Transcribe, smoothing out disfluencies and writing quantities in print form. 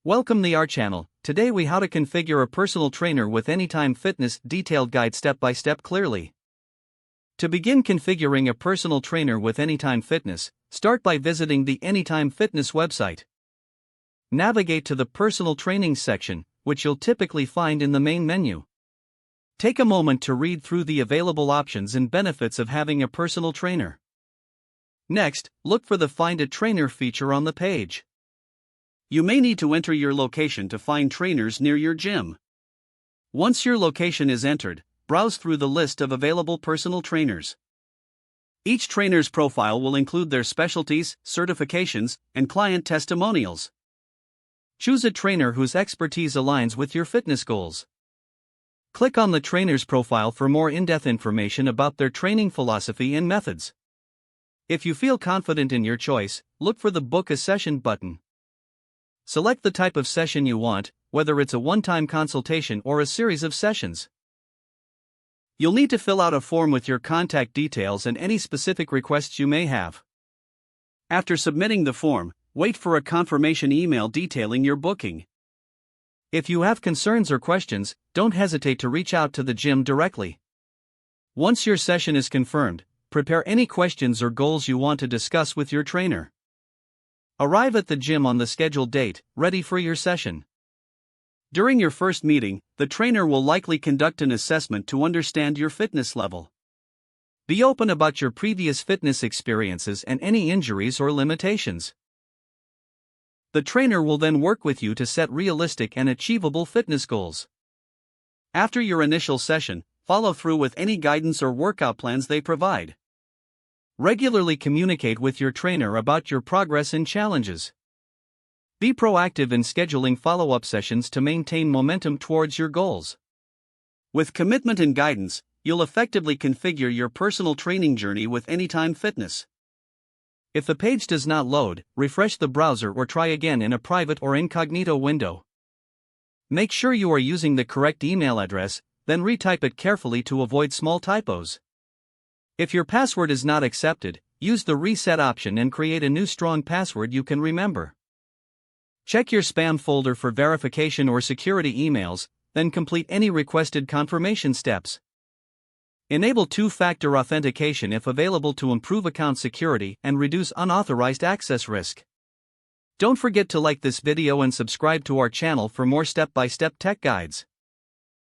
Welcome to our channel. Today we how to configure a personal trainer with Anytime Fitness detailed guide step by step clearly. To begin configuring a personal trainer with Anytime Fitness, start by visiting the Anytime Fitness website. Navigate to the personal training section, which you'll typically find in the main menu. Take a moment to read through the available options and benefits of having a personal trainer. Next, look for the Find a Trainer feature on the page. You may need to enter your location to find trainers near your gym. Once your location is entered, browse through the list of available personal trainers. Each trainer's profile will include their specialties, certifications, and client testimonials. Choose a trainer whose expertise aligns with your fitness goals. Click on the trainer's profile for more in-depth information about their training philosophy and methods. If you feel confident in your choice, look for the Book a Session button. Select the type of session you want, whether it's a one-time consultation or a series of sessions. You'll need to fill out a form with your contact details and any specific requests you may have. After submitting the form, wait for a confirmation email detailing your booking. If you have concerns or questions, don't hesitate to reach out to the gym directly. Once your session is confirmed, prepare any questions or goals you want to discuss with your trainer. Arrive at the gym on the scheduled date, ready for your session. During your first meeting, the trainer will likely conduct an assessment to understand your fitness level. Be open about your previous fitness experiences and any injuries or limitations. The trainer will then work with you to set realistic and achievable fitness goals. After your initial session, follow through with any guidance or workout plans they provide. Regularly communicate with your trainer about your progress and challenges. Be proactive in scheduling follow-up sessions to maintain momentum towards your goals. With commitment and guidance, you'll effectively configure your personal training journey with Anytime Fitness. If the page does not load, refresh the browser or try again in a private or incognito window. Make sure you are using the correct email address, then retype it carefully to avoid small typos. If your password is not accepted, use the reset option and create a new strong password you can remember. Check your spam folder for verification or security emails, then complete any requested confirmation steps. Enable two-factor authentication if available to improve account security and reduce unauthorized access risk. Don't forget to like this video and subscribe to our channel for more step-by-step tech guides.